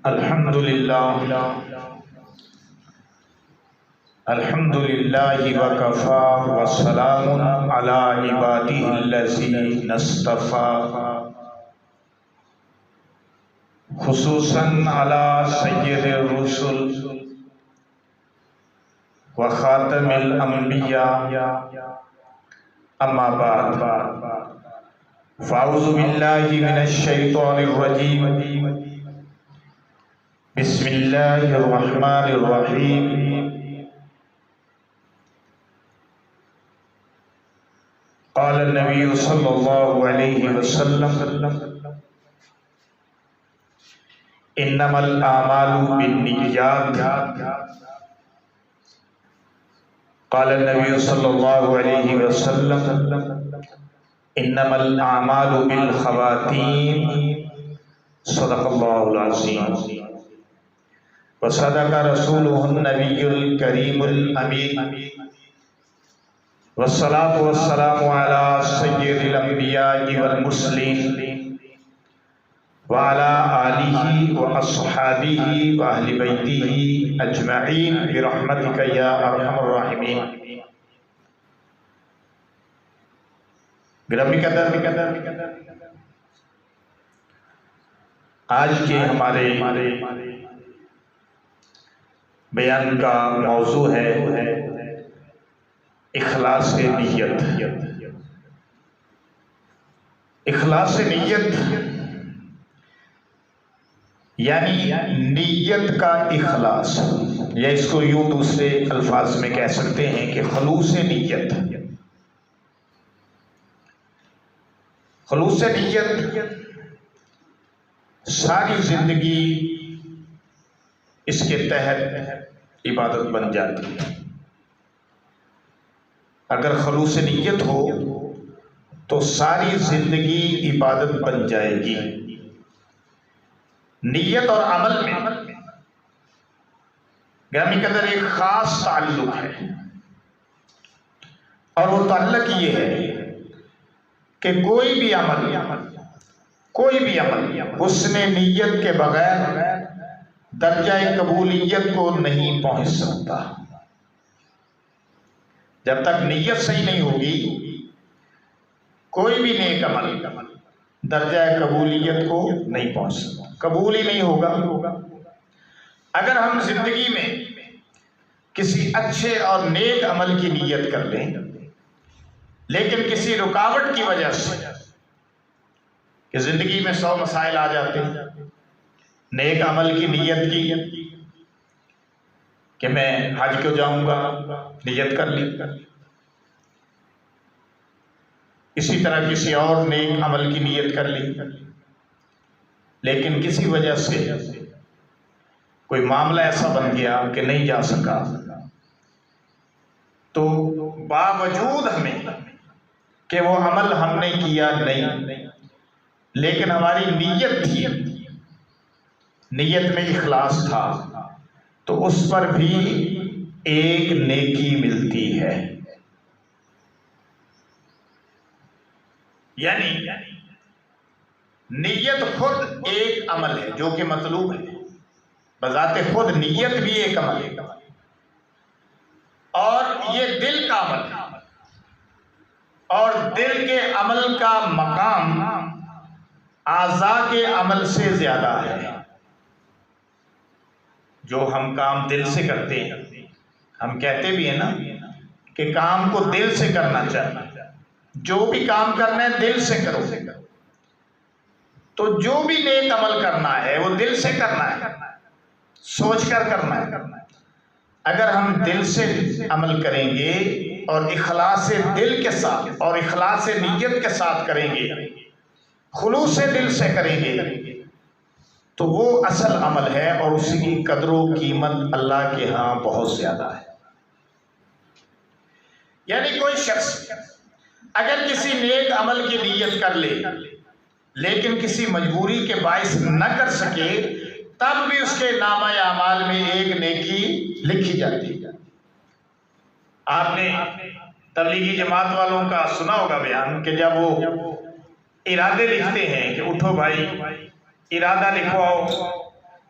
الحمدللہ وکفا وسلام علی عبادہ الذین اصطفی خصوصاً علی سید الرسل وخاتم الانبیاء اما بعد فاعوذ باللہ من الشیطان الرجیم بسم اللہ الرحمن الرحیم قال النبی صلی اللہ علیہ وسلم انما الاعمال بالنیات قال النبی صلی اللہ علیہ وسلم انما الاعمال بالخواتیم صدق اللہ العظیم وصدق رسولہ النبی الکریم الامین والصلاة والسلام على سید الانبیاء والمرسلین وعلى آلہ واصحابہ واہل بیتہ اجمعین برحمتک یا ارحم الراحمین۔ گرامی قدر آج کے ہمارے بیان کا موضوع ہے اخلاص نیت۔ اخلاص نیت یعنی نیت کا اخلاص، یا اس کو یوں دوسرے الفاظ میں کہہ سکتے ہیں کہ خلوص نیت۔ خلوص نیت ساری زندگی اس کے تحت عبادت بن جاتی ہے۔ اگر خلوص نیت ہو تو ساری زندگی عبادت بن جائے گی۔ نیت اور عمل میں گرامی قدر ایک خاص تعلق ہے، اور وہ تعلق یہ ہے کہ کوئی بھی عمل حسن نیت کے بغیر درجہ قبولیت کو نہیں پہنچ سکتا۔ جب تک نیت صحیح نہیں ہوگی کوئی بھی نیک عمل درجہ قبولیت کو نہیں پہنچ سکتا، قبول ہی نہیں ہوگا۔ اگر ہم زندگی میں کسی اچھے اور نیک عمل کی نیت کر لیں لیکن کسی رکاوٹ کی وجہ سے کہ زندگی میں 100 مسائل آ جاتے ہیں، نیک عمل کی نیت کی کہ میں حج کو جاؤں گا، نیت کر لی، اسی طرح کسی اور نیک عمل کی نیت کر لی، لیکن کسی وجہ سے کوئی معاملہ ایسا بن گیا کہ نہیں جا سکا، تو باوجود ہمیں کہ وہ عمل ہم نے کیا نہیں، لیکن ہماری نیت تھی، نیت میں اخلاص تھا، تو اس پر بھی ایک نیکی ملتی ہے۔ یعنی نیت خود ایک عمل ہے جو کہ مطلوب ہے، بذات خود نیت بھی ایک عمل ہے، اور یہ دل کا عمل ہے، اور دل کے عمل کا مقام اعضاء کے عمل سے زیادہ ہے۔ جو ہم کام دل سے کرتے ہیں، ہم کہتے بھی ہیں نا کہ کام کو دل سے کرنا چاہیے، جو بھی کام کرنا ہے دل سے کرو، تو جو بھی نیک عمل کرنا ہے وہ دل سے کرنا ہے، سوچ کر کرنا ہے۔ اگر ہم دل سے عمل کریں گے اور اخلاص دل کے ساتھ اور اخلاص نیت کے ساتھ کریں گے، خلوص دل سے کریں گے، تو وہ اصل عمل ہے، اور اس کی قدر و قیمت اللہ کے ہاں بہت زیادہ ہے۔ یعنی کوئی شخص اگر کسی نیک عمل کی نیت کر لے لیکن کسی مجبوری کے باعث نہ کر سکے، تب بھی اس کے نامہ اعمال میں ایک نیکی لکھی جاتی ہے۔ آپ نے تبلیغی جماعت والوں کا سنا ہوگا بیان کہ جب وہ ارادے لکھتے ہیں کہ اٹھو بھائی ارادہ لکھواؤ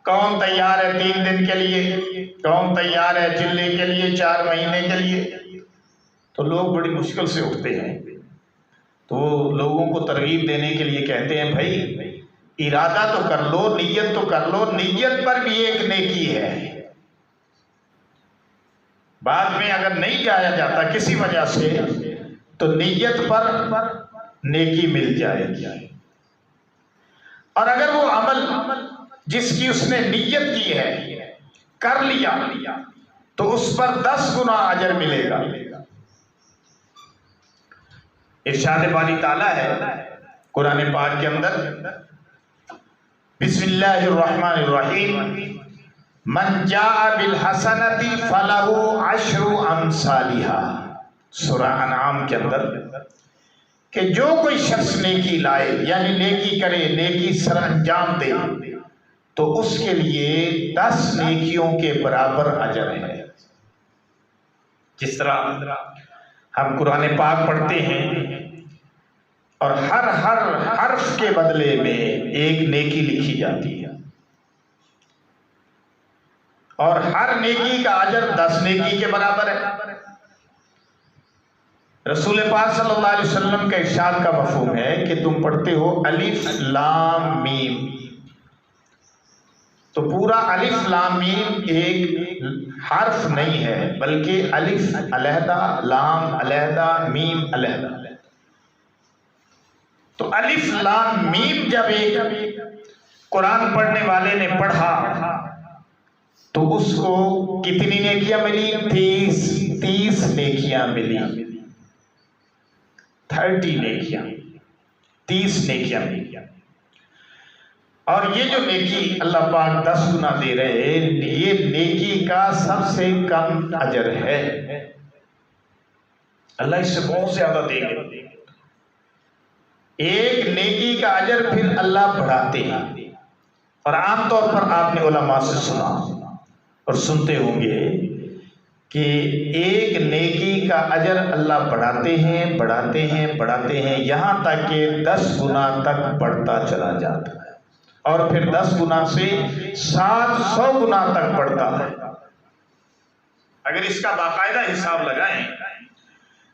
کون تیار ہے 3 دن کے لیے، کون تیار ہے چلے کے لیے 4 مہینے کے لیے؟ تو لوگ بڑی مشکل سے اٹھتے ہیں، تو لوگوں کو ترغیب دینے کے لیے کہتے ہیں بھائی ارادہ تو کر لو، نیت تو کر لو، نیت پر بھی ایک نیکی ہے، بعد میں اگر نہیں جایا جاتا کسی وجہ سے تو نیت پر نیکی مل جائے گی، اور اگر وہ عمل جس کی اس نے نیت کی ہے کر لیا تو اس پر 10 گنا اجر ملے گا۔ ارشاد باری تعالیٰ ہے قرآن پاک کے اندر، بسم اللہ الرحمن الرحیم، من جاء بالحسنۃ فلہ 10 امثالها، سورہ انعام کے اندر، کہ جو کوئی شخص نیکی لائے یعنی نیکی کرے، نیکی سر انجام دے، تو اس کے لیے 10 نیکیوں کے برابر اجر ہے۔ جس طرح ہم قرآن پاک پڑھتے ہیں اور ہر حرف کے بدلے میں ایک نیکی لکھی جاتی ہے، اور ہر نیکی کا اجر 10 نیکی کے برابر ہے۔ رسول پاک صلی اللہ علیہ وسلم کا ارشاد کا مفہوم ہے کہ تم پڑھتے ہو الف لام میم، تو پورا الف لام میم ایک حرف نہیں ہے، بلکہ الف علیحدہ، لام علیحدہ، میم علیحدہ۔ تو الف لام میم جب ایک قرآن پڑھنے والے نے پڑھا تو اس کو کتنی نیکیاں ملی؟ 30 نیکیاں ملی، 30 نیکیاں، 30 نیکیاں ملی۔ اور یہ جو نیکی اللہ پاک 10 گنا دے رہے ہیں، یہ نیکی کا سب سے کم اجر ہے، اللہ اس سے بہت زیادہ دے گے۔ ایک نیکی کا اجر پھر اللہ بڑھاتے ہیں، اور عام طور پر آپ نے علماء سے سنا اور سنتے ہوں گے کہ ایک نیکی کا اجر اللہ بڑھاتے ہیں بڑھاتے ہیں بڑھاتے ہیں، یہاں تک کہ 10 گنا تک بڑھتا چلا جاتا ہے، اور پھر 10 گنا سے 700 گنا تک بڑھتا ہے۔ اگر اس کا باقاعدہ حساب لگائیں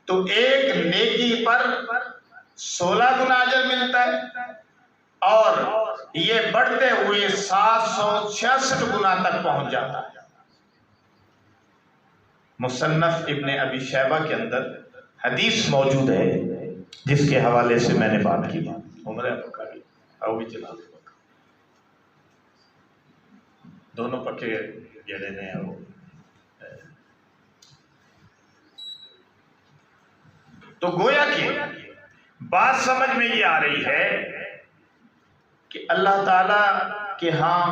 تو ایک نیکی پر 16 گنا اجر ملتا ہے، اور یہ بڑھتے ہوئے 766 گنا تک پہنچ جاتا ہے۔ مصنف ابن ابی شیبہ کے اندر حدیث موجود ہے جس کے حوالے سے میں نے بات کی۔ عمر پکاری او بھی چلا دونوں پکے گیڑے نے وہ تو گویا کہ بات سمجھ میں یہ آ رہی ہے کہ اللہ تعالی کے ہاں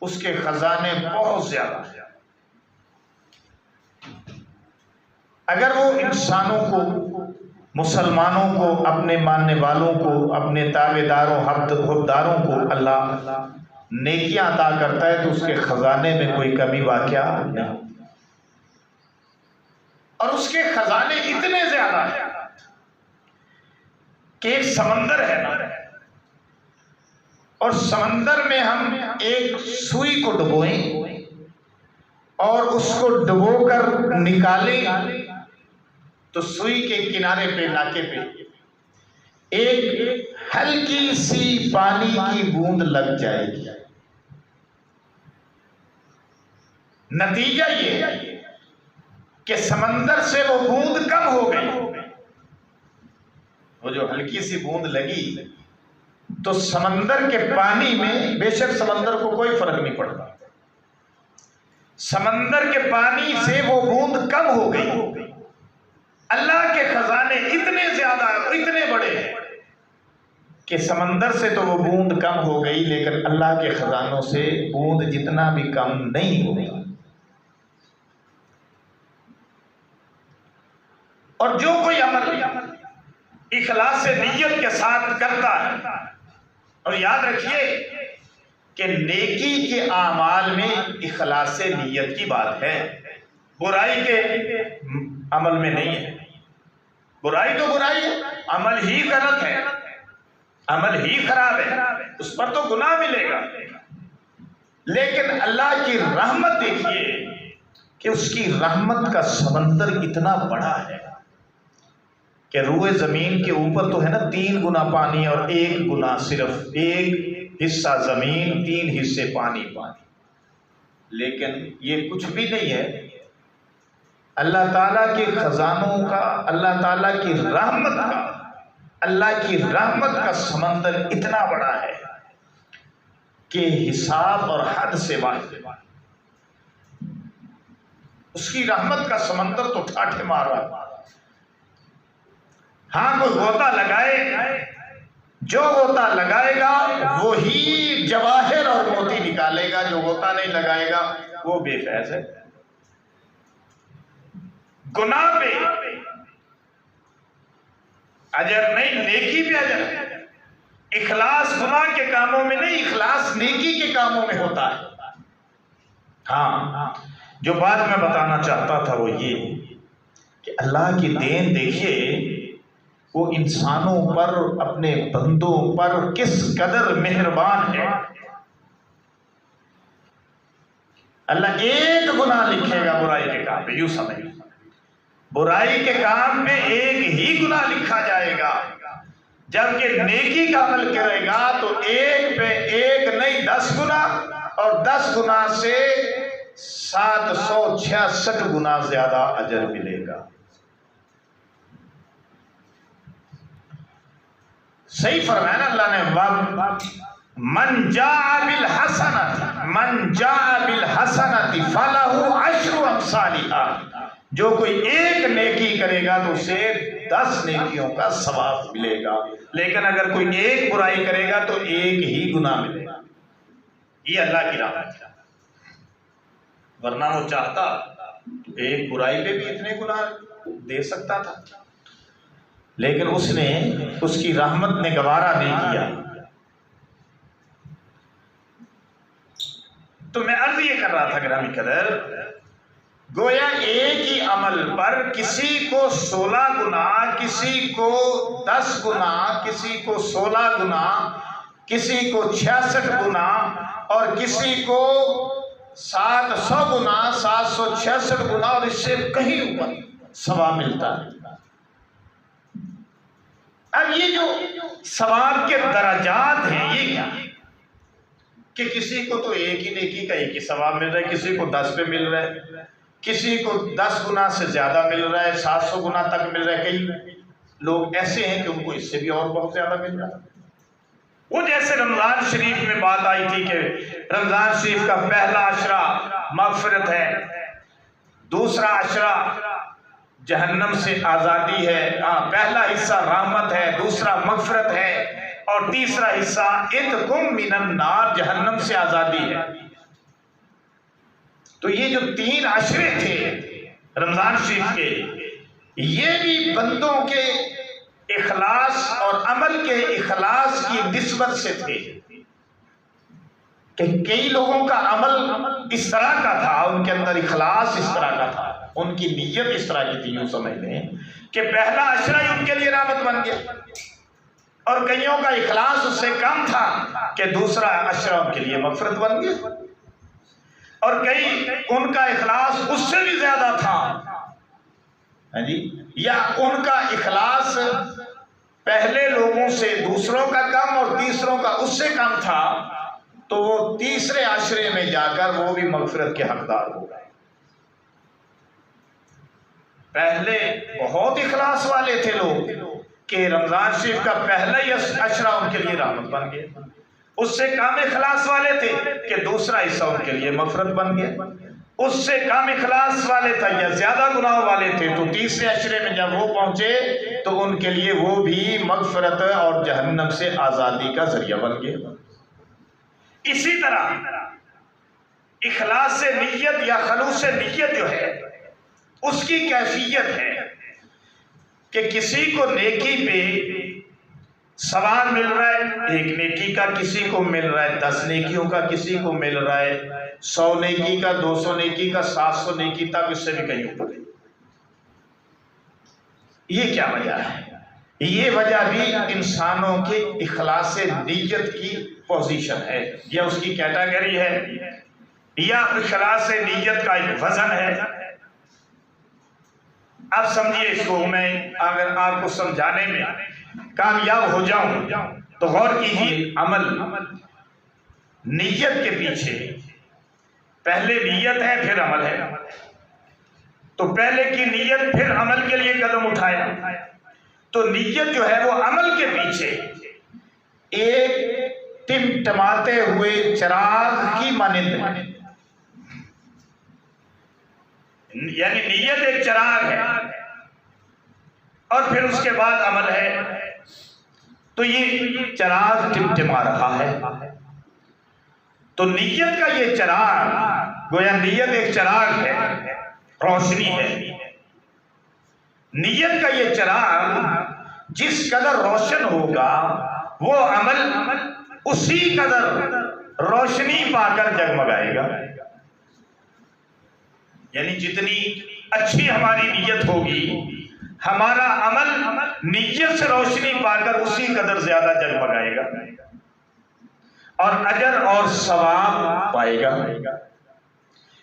اس کے خزانے بہت زیادہ ہیں۔ اگر وہ انسانوں کو، مسلمانوں کو، اپنے ماننے والوں کو، اپنے تابع داروں، حقداروں کو اللہ نیکیاں عطا کرتا ہے تو اس کے خزانے میں کوئی کمی واقعہ نہیں، اور اس کے خزانے اتنے زیادہ ہیں کہ ایک سمندر ہے، اور سمندر میں ہم ایک سوئی کو ڈبوئیں اور اس کو ڈبو کر نکالیں تو سوئی کے کنارے پہ، ناکے پہ ایک ہلکی سی پانی کی بوند لگ جائے گی۔ نتیجہ یہ ہے کہ سمندر سے وہ بوند کم ہو گئی، وہ جو ہلکی سی بوند لگی تو سمندر کے پانی میں، بے شک سمندر کو کوئی فرق نہیں پڑتا، سمندر کے پانی سے وہ بوند کم ہو گئی۔ اللہ کے خزانے اتنے زیادہ، اتنے بڑے ہیں کہ سمندر سے تو وہ بوند کم ہو گئی، لیکن اللہ کے خزانوں سے بوند جتنا بھی کم نہیں ہوگی۔ اور جو کوئی عمل اخلاص نیت کے ساتھ کرتا ہے، اور یاد رکھیے کہ نیکی کے اعمال میں اخلاص نیت کی بات ہے، برائی کے عمل میں نہیں ہے۔ برائی تو برائی ہے، عمل ہی غلط ہے، عمل ہی خراب ہے، اس پر تو گناہ ملے گا۔ لیکن اللہ کی رحمت دیکھیے کہ اس کی رحمت کا سمندر اتنا بڑا ہے کہ روئے زمین کے اوپر تو ہے نا 3 گنا پانی اور 1 گنا صرف 1 حصہ زمین 3 حصے پانی پانی، لیکن یہ کچھ بھی نہیں ہے اللہ تعالیٰ کے خزانوں کا، اللہ تعالیٰ کی رحمت کا، اللہ کی رحمت کا سمندر اتنا بڑا ہے کہ حساب اور حد سے باہر ہے۔ اس کی رحمت کا سمندر تو ٹھاٹھے مار رہا ہے۔ ہاں کوئی غوطہ لگائے، جو غوطہ لگائے گا وہی جواہر اور موتی نکالے گا، جو غوطہ نہیں لگائے گا وہ بے فیض ہے۔ گناہ پہ اجر نہیں، نیکی پہ اجر ہے۔ اخلاص گناہ کے کاموں میں نہیں، اخلاص نیکی کے کاموں میں ہوتا ہے۔ ہاں جو بات میں بتانا چاہتا تھا وہ یہ کہ اللہ کی دین دیکھیے، وہ انسانوں پر، اپنے بندوں پر کس قدر مہربان ہے۔ اللہ ایک گناہ لکھے گا برائی کے کام پہ، یوں سمجھ، برائی کے کام میں ایک ہی گناہ لکھا جائے گا، جبکہ نیکی کا عمل کرے گا تو ایک پہ ایک نہیں 10 گنا، اور 10 گنا سے 766 گنا زیادہ اجر ملے گا۔ صحیح فرمایا نا اللہ نے، من جاء بالحسنۃ فلہ عشر امثالها، جو کوئی ایک نیکی کرے گا تو اسے 10 نیکیوں کا ثواب ملے گا، لیکن اگر کوئی ایک برائی کرے گا تو ایک ہی گناہ ملے گا۔ یہ اللہ کی رحمت ہے، ورنہ وہ چاہتا تو ایک برائی پہ بھی اتنے گناہ دے سکتا تھا، لیکن اس نے، اس کی رحمت نے گوارا نہیں کیا۔ تو میں عرض یہ کر رہا تھا گرامی قدر، گویا ایک ہی عمل پر کسی کو 16 گنا، کسی کو 10 گنا، کسی کو 16 گنا، کسی کو 66 گنا، اور کسی کو 700 گنا، 766 گنا، اور اس سے کہیں اوپر ثواب ملتا ہے۔ اب یہ جو ثواب کے درجات ہیں یہ کیا کہ کسی کو تو ایک ہی نیکی کا ایک ہی ثواب مل رہا ہے، کسی کو 10 پہ مل رہا ہے، کسی کو 10 گنا سے زیادہ مل رہا ہے، 700 گنا تک مل رہا ہے، کئی لوگ ایسے ہیں کہ ان کو اس سے بھی اور بہت زیادہ مل رہا ہے۔ وہ جیسے رمضان شریف میں بات آئی تھی کہ رمضان شریف کا پہلا عشرہ مغفرت ہے، دوسرا عشرہ جہنم سے آزادی ہے، پہلا حصہ رحمت ہے، دوسرا مغفرت ہے، اور تیسرا حصہ اتقم من النار، جہنم سے آزادی ہے۔ تو یہ جو 3 عشرے تھے رمضان شریف کے، یہ بھی بندوں کے اخلاص اور عمل کے اخلاص کی نسبت سے تھے کہ کئی لوگوں کا عمل اس طرح کا تھا، ان کے اندر اخلاص اس طرح کا تھا، ان کی نیت اس طرح کی تھی، یوں سمجھ لیں کہ پہلا عشرہ ہی ان کے لیے رحمت بن گیا، اور کئیوں کا اخلاص اس سے کم تھا کہ دوسرا عشرہ ان کے لیے مغفرت بن گیا، اور کئی ان کا اخلاص اس سے بھی زیادہ تھا، یا ان کا اخلاص پہلے لوگوں سے دوسروں کا کم اور تیسروں کا اس سے کم تھا، تو وہ تیسرے عشرے میں جا کر وہ بھی مغفرت کے حقدار ہو گئے۔ پہلے بہت اخلاص والے تھے لوگ کہ رمضان شریف کا پہلا ہی عشرہ ان کے لیے رحمت بن گیا، اس سے کم اخلاص والے تھے کہ دوسرا حصہ ان کے لیے مغفرت بن گیا، اس سے کم اخلاص والے تھے یا زیادہ گناہ والے تھے تو تیسرے عشرے میں جب وہ پہنچے تو ان کے لیے وہ بھی مغفرت اور جہنم سے آزادی کا ذریعہ بن گیا۔ اسی طرح اخلاص نیت یا خلوص نیت جو ہے اس کی کیفیت ہے کہ کسی کو نیکی پہ ثواب مل رہا ہے، 1 نیکی کا، کسی کو مل رہا ہے 10 نیکیوں کا، کسی کو مل رہا ہے 100 نیکی کا، 200 نیکی کا، 700 نیکی تک، اس سے بھی کہیں اوپر۔ یہ کیا وجہ ہے؟ یہ وجہ بھی انسانوں کے اخلاص نیت کی پوزیشن ہے یا اس کی کیٹیگری ہے یا اخلاص نیت کا ایک وزن ہے. اب سمجھیے اس کو، میں اگر آپ کو سمجھانے میں کامیاب ہو جاؤں تو غور کیجیے. عمل نیت کے پیچھے، پہلے نیت ہے پھر عمل ہے، تو پہلے کی نیت پھر عمل کے لیے قدم اٹھایا. تو نیت جو ہے وہ عمل کے پیچھے ایک ٹمٹماتے ہوئے چراغ کی مانند ہے. یعنی نیت ایک چراغ ہے اور پھر اس کے بعد عمل ہے. تو یہ چراغ ٹمٹما رہا ہے. تو نیت کا یہ چراغ، گویا نیت ایک چراغ ہے، روشنی ہے. نیت کا یہ چراغ جس قدر روشن ہوگا وہ عمل اسی قدر روشنی پا کر جگمگائے گا. یعنی جتنی اچھی ہماری نیت ہوگی ہمارا عمل نیت سے روشنی پا کر اسی قدر زیادہ جگمگائے گا اور اجر اور ثواب پائے گا.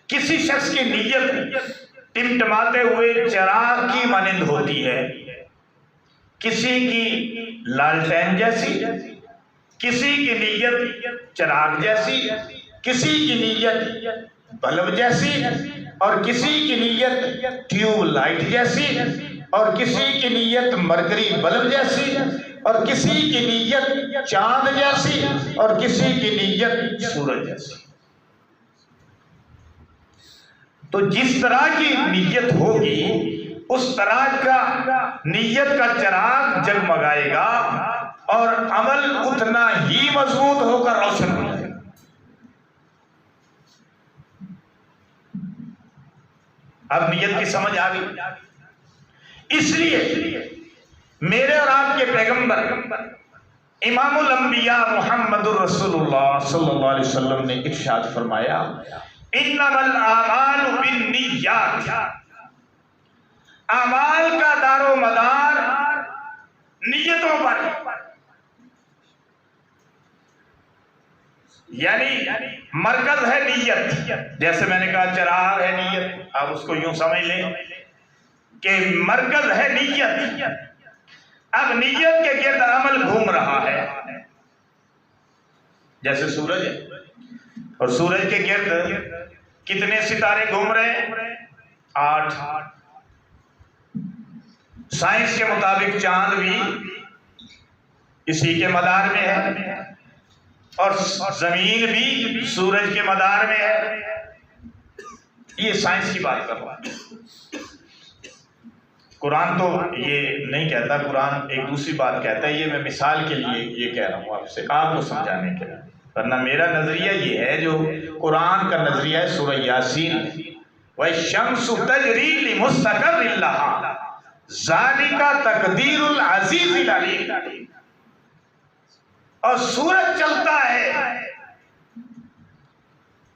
کسی شخص کی نیت ٹمٹماتے ہوئے چراغ کی مانند ہوتی ہے، کسی کی لالٹین جیسی، کسی کی نیت چراغ جیسی، کسی کی نیت بلب جیسی، اور کسی کی نیت ٹیوب لائٹ جیسی، اور کسی کی نیت مرکری بلب جیسی، اور کسی کی نیت چاند جیسی، اور کسی کی نیت سورج جیسی. تو جس طرح کی نیت ہوگی اس طرح کا نیت کا چراغ جگمگائے گا اور عمل اتنا ہی مضبوط ہو کر روشن ہو جائے گا. اب نیت کی سمجھ آ گئی. اس لیے میرے اور آپ کے پیغمبر امام الانبیاء محمد الرسول اللہ صلی اللہ علیہ وسلم نے ارشاد فرمایا، انما الاعمال بالنیات. اعمال کا دار و مدار نیتوں پر. یعنی مرکز ہے نیت. جیسے میں نے کہا چراغ ہے نیت، آپ اس کو یوں سمجھ لیں کہ مرکز ہے نیت. اب نیت کے گرد عمل گھوم رہا ہے. جیسے سورج ہے اور سورج کے گرد کتنے ستارے گھوم رہے ہیں؟ 8. سائنس کے مطابق چاند بھی اسی کے مدار میں ہے اور زمین بھی سورج کے مدار میں ہے. یہ سائنس کی بات کر رہا ہے. قرآن تو یہ نہیں کہتا. قرآن ایک دوسری بات کہتا ہے. یہ میں مثال کے لیے یہ کہہ رہا ہوں آپ سے، آپ کو سمجھانے کے لیے. ورنہ میرا نظریہ یہ ہے جو قرآن کا نظریہ ہے سورہ یاسین، وَالشَّمْسُ تَجْرِي لِمُسْتَقَرٍّ لَهَا ذَلِكَ تَقْدِيرُ الْعَزِيزِ الْعَلِيمِ. اور سورج چلتا ہے،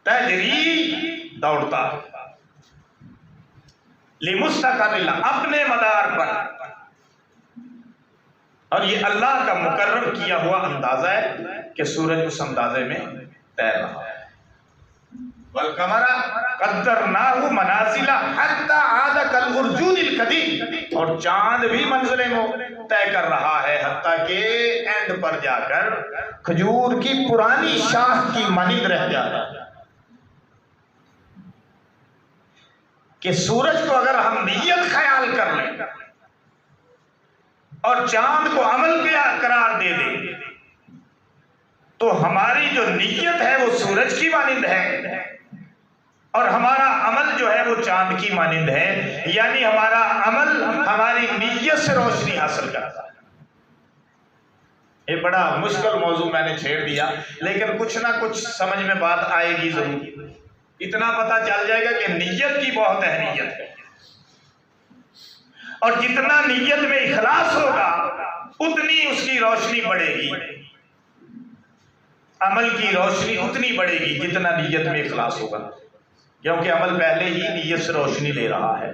تجری دوڑتا، لِمُسْتَقَرٍّ لَهَا اپنے مدار پر. اور یہ اللہ کا مقرر کیا ہوا اندازہ ہے کہ سورج اس اندازے میں تیر رہا ہے. وَالْقَمَرَ قَدَّرْنَاهُ مَنَازِلَ حَتَّى عَادَ كَالْعُرْجُونِ الْقَدِيمِ. اور چاند بھی منزلیں طے کر رہا ہے حتیٰ کہ اینڈ پر جا کر کھجور کی پرانی شاخ کی مانند رہ جاتا ہے. کہ سورج کو اگر ہم نیت خیال کر لیں اور چاند کو عمل کیا قرار دے دیں تو ہماری جو نیت ہے وہ سورج کی مانند ہے اور ہمارا عمل جو ہے وہ چاند کی مانند ہے. یعنی ہمارا عمل ہماری نیت سے روشنی حاصل کرتا ہے. یہ بڑا مشکل موضوع میں نے چھیڑ دیا، لیکن کچھ نہ کچھ سمجھ میں بات آئے گی ضرور. اتنا پتہ چل جائے گا کہ نیت کی بہت اہمیت ہے اور جتنا نیت میں اخلاص ہوگا اتنی اس کی روشنی بڑھے گی. عمل کی روشنی اتنی بڑھے گی جتنا نیت میں اخلاص ہوگا، کیونکہ عمل پہلے ہی نیت سے روشنی لے رہا ہے.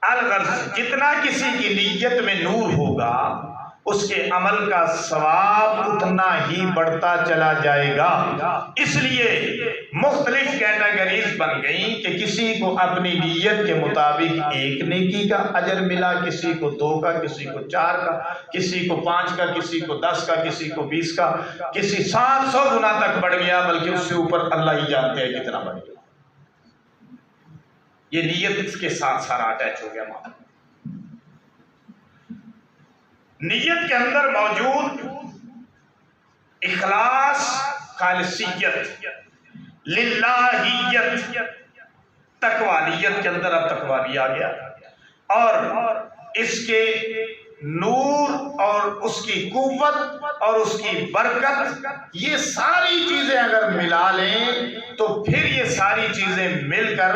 الغرض جتنا کسی کی نیت میں نور ہوگا اس کے عمل کا ثواب اتنا ہی بڑھتا چلا جائے گا۔ اس لیے مختلف کیٹیگریز بن گئیں کہ کسی کو اپنی نیت کے مطابق 1 نیکی کا اجر ملا، کسی کو 2 کا، کسی کو 4 کا، کسی کو 5 کا، کسی کو 10 کا، کسی کو 20 کا، کسی 700 گنا تک بڑھ گیا، بلکہ اس سے اوپر اللہ ہی جانتے ہیں کتنا بڑھ گیا۔ یہ نیت اس کے ساتھ سارا اٹیچ ہو گیا معاملہ۔ نیت کے اندر موجود اخلاص، خالصیت، للہیت، تقویٰ، نیت کے اندر اب تقویٰ بھی آ گیا، اور اس کے نور اور اس کی قوت اور اس کی برکت، یہ ساری چیزیں اگر ملا لیں تو پھر یہ ساری چیزیں مل کر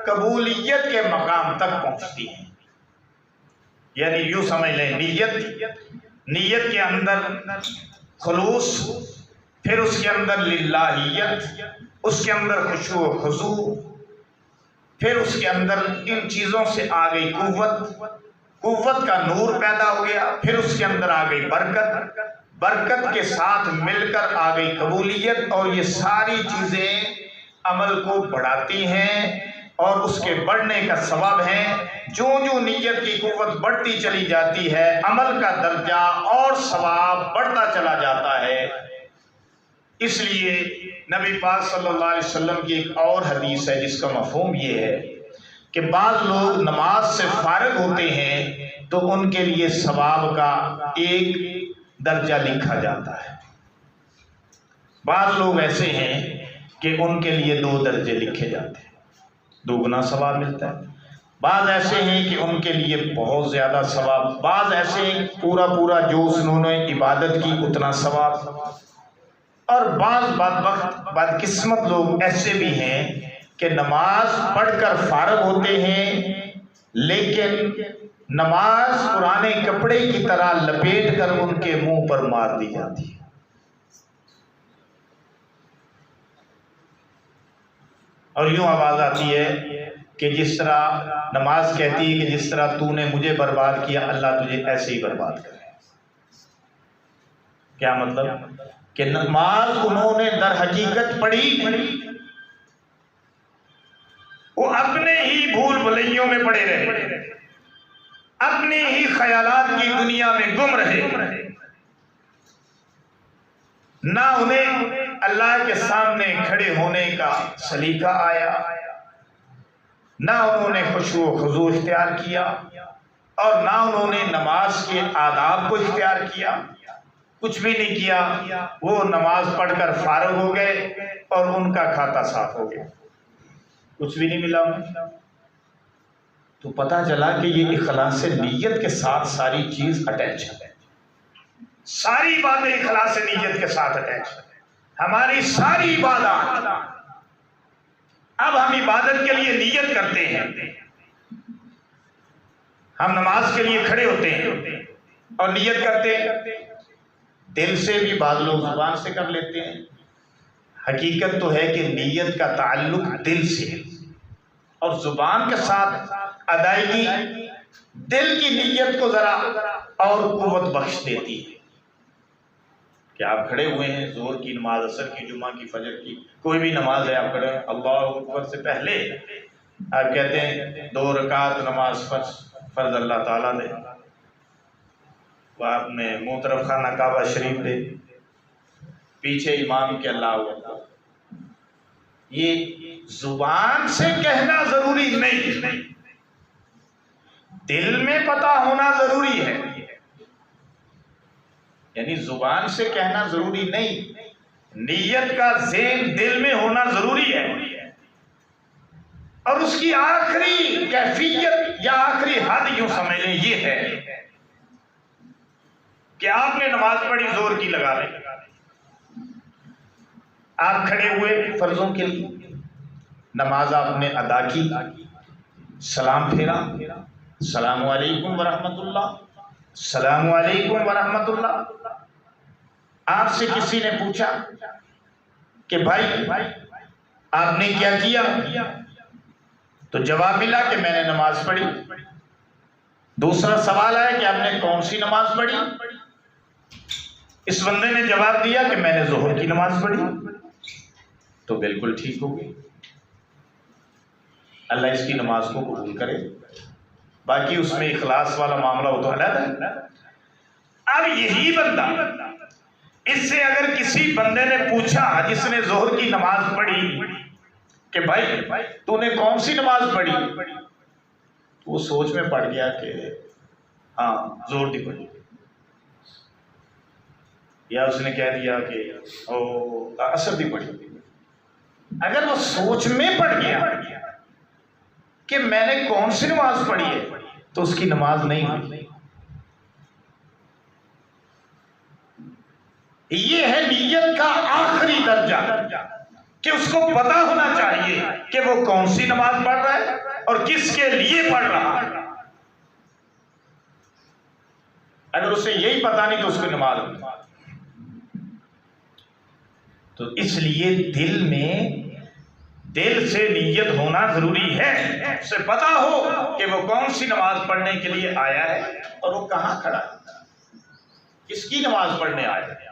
قبولیت کے مقام تک پہنچتی ہیں۔ یعنی یوں سمجھ لیں، نیت کے اندر خلوص، پھر اس کے اندر للہیت، اس کے اندر خشوع و خضوع، پھر اس کے اندر ان چیزوں سے آ گئی قوت کا نور پیدا ہو گیا، پھر اس کے اندر آ گئی برکت کے ساتھ مل کر آ گئی قبولیت، اور یہ ساری چیزیں عمل کو بڑھاتی ہیں اور اس کے بڑھنے کا سبب ہے۔ جو نیت کی قوت بڑھتی چلی جاتی ہے، عمل کا درجہ اور ثواب بڑھتا چلا جاتا ہے۔ اس لیے نبی پاک صلی اللہ علیہ وسلم کی ایک اور حدیث ہے جس کا مفہوم یہ ہے کہ بعض لوگ نماز سے فارغ ہوتے ہیں تو ان کے لیے ثواب کا 1 درجہ لکھا جاتا ہے، بعض لوگ ایسے ہیں کہ ان کے لیے 2 درجے لکھے جاتے ہیں، 2 گنا ثواب ملتا ہے، بعض ایسے ہیں کہ ان کے لیے بہت زیادہ ثواب، بعض ایسے ہیں پورا جو انہوں نے عبادت کی اتنا ثواب، اور بعض بدقسمت لوگ ایسے بھی ہیں کہ نماز پڑھ کر فارغ ہوتے ہیں، لیکن نماز پرانے کپڑے کی طرح لپیٹ کر ان کے منہ پر مار دی جاتی ہے۔ اور یوں آواز آتی ہے کہ جس طرح نماز کہتی ہے کہ جس طرح تو نے مجھے برباد کیا، اللہ تجھے ایسے ہی برباد کرے۔ کیا مطلب؟ کہ نماز انہوں نے در حقیقت پڑھی، وہ اپنے ہی بھول بھلیوں میں پڑے رہے، اپنے ہی خیالات کی دنیا میں گم رہے، نہ انہیں اللہ کے سامنے کھڑے ہونے کا سلیقہ آیا، نہ انہوں نے خشوع و خضوع اختیار کیا، اور نہ انہوں نے نماز کے آداب کو اختیار کیا، کچھ بھی نہیں کیا۔ وہ نماز پڑھ کر فارغ ہو گئے اور ان کا کھاتا صاف ہو گیا، کچھ بھی نہیں ملا انہیں۔ تو پتہ چلا کہ یہ اخلاص نیت کے ساتھ ساری چیز اٹیچ ہے، ساری باتیں اخلاص نیت کے ساتھ اٹیچ ہے۔ ہماری ساری عبادات، اب ہم عبادت کے لیے نیت کرتے ہیں، ہم نماز کے لیے کھڑے ہوتے ہیں اور نیت کرتے ہیں، دل سے بھی بعض لوگ زبان سے کر لیتے ہیں۔ حقیقت تو ہے کہ نیت کا تعلق دل سے ہے، اور زبان کے ساتھ ادائیگی دل کی نیت کو ذرا اور قوت بخش دیتی ہے۔ کہ آپ کھڑے ہوئے ہیں، ظہر کی نماز، عصر کی، جمعہ کی، فجر کی، کوئی بھی نماز ہے، آپ کھڑے ہیں، اللہ اکبر سے پہلے آپ کہتے ہیں 2 رکعت نماز فرض اللہ تعالیٰ دے، وہ آپ نے منہ طرف خانہ کعبہ شریف دے، پیچھے امام کے اللہ اکبر۔ یہ زبان سے کہنا ضروری نہیں، دل میں پتہ ہونا ضروری ہے۔ یعنی زبان سے کہنا ضروری نہیں، نیت کا ذہن دل میں ہونا ضروری ہے، اور اس کی آخری کیفیت یا آخری حد یوں سمجھ لیں یہ ہے کہ آپ نے نماز پڑھی، زور کی لگا لیں، آپ کھڑے ہوئے فرضوں کے لیے، نماز آپ نے ادا کی، سلام پھیرا، السلام علیکم ورحمۃ اللہ، السلام علیکم ورحمۃ اللہ۔ آپ سے کسی نے پوچھا کہ بھائی آپ نے کیا کیا، تو جواب ملا کہ میں نے نماز پڑھی۔ دوسرا سوال ہے کہ آپ نے کون سی نماز پڑھی، اس بندے نے جواب دیا کہ میں نے ظہر کی نماز پڑھی، تو بالکل ٹھیک ہو گئی، اللہ اس کی نماز کو قبول کرے، باقی اس میں اخلاص والا معاملہ ہو تو علیحدہ۔ اب یہی بندہ، اس سے اگر کسی بندے نے پوچھا جس نے ظہر کی نماز پڑھی کہ بھائی تو نے کون سی نماز پڑھی، تو وہ سوچ میں پڑ گیا کہ ہاں ظہر دی پڑھی، یا اس نے کہہ دیا کہ عصر دی پڑھی، اگر وہ سوچ میں پڑ گیا کہ میں نے کون سی نماز پڑھی ہے تو اس کی نماز نہیں ہوئی۔ یہ ہے نیت کا آخری درجہ کہ اس کو پتا ہونا چاہیے کہ وہ کون سی نماز پڑھ رہا ہے اور کس کے لیے پڑھ رہا ہے۔ اگر اسے یہی پتا نہیں تو اس کی نماز نہیں۔ تو اس لیے دل سے نیت ہونا ضروری ہے، اسے پتا ہو کہ وہ کون سی نماز پڑھنے کے لیے آیا ہے اور وہ کہاں کھڑا ہے، کس کی نماز پڑھنے آیا ہے۔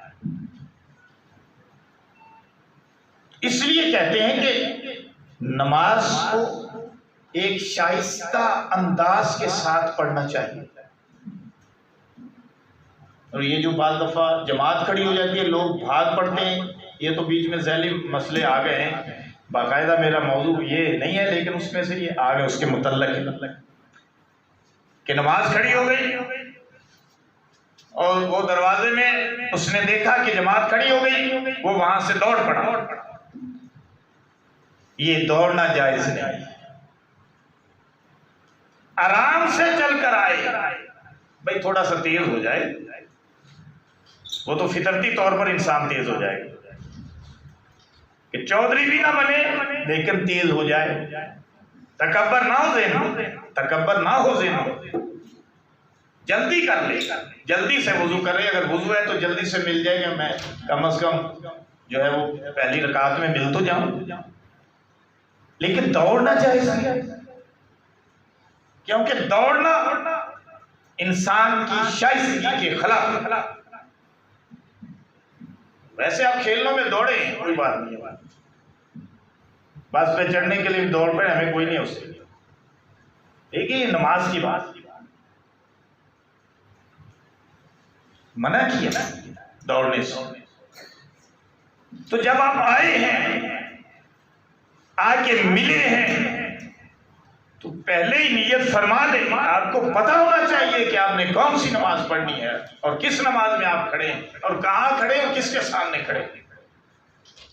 اس لیے کہتے ہیں کہ نماز کو ایک شائستہ انداز کے ساتھ پڑھنا چاہیے، اور یہ جو بعض دفعہ جماعت کھڑی ہو جاتی ہے لوگ بھاگ پڑتے ہیں، یہ تو بیچ میں ذیلی مسئلے آ گئے ہیں، باقاعدہ میرا موضوع یہ نہیں ہے لیکن اس میں سے یہ آ گئے اس کے متعلق ہے کہ نماز کھڑی ہو گئی اور وہ دروازے میں اس نے دیکھا کہ جماعت کھڑی ہو گئی، وہ وہاں سے دوڑ پڑا۔ یہ دوڑنا جائز نہیں، آرام سے چل کر آئے، بھائی تھوڑا سا تیز ہو جائے، وہ تو فطرتی طور پر انسان تیز ہو جائے گا، کہ چودھری بھی نہ بنے لیکن تیز ہو جائے، تکبر نہ ہو ذہن، جلدی کر لے، جلدی سے وضو کر لے، اگر وضو ہے تو جلدی سے مل جائے گا، میں کم از کم جو ہے وہ پہلی رکعت میں مل تو جاؤں، لیکن دوڑنا جائز نہیں، کیونکہ دوڑنا انسان کی شائستگی کے خلاف۔ ویسے آپ کھیلوں میں دوڑے کوئی بات نہیں ہے، بس پہ چڑھنے کے لیے دوڑ پڑے ہمیں کوئی نہیں ہے اس سے، لیکن یہ نماز کی بات منع کیا دوڑنے سے۔ تو جب آپ آئے ہیں، آ کے ملے ہیں، تو پہلے ہی نیت فرما لیں، آپ کو پتا ہونا چاہیے کہ آپ نے کون سی نماز پڑھنی ہے اور کس نماز میں آپ کھڑے ہیں اور کہاں کھڑے ہیں اور کس کے سامنے کھڑے ہیں۔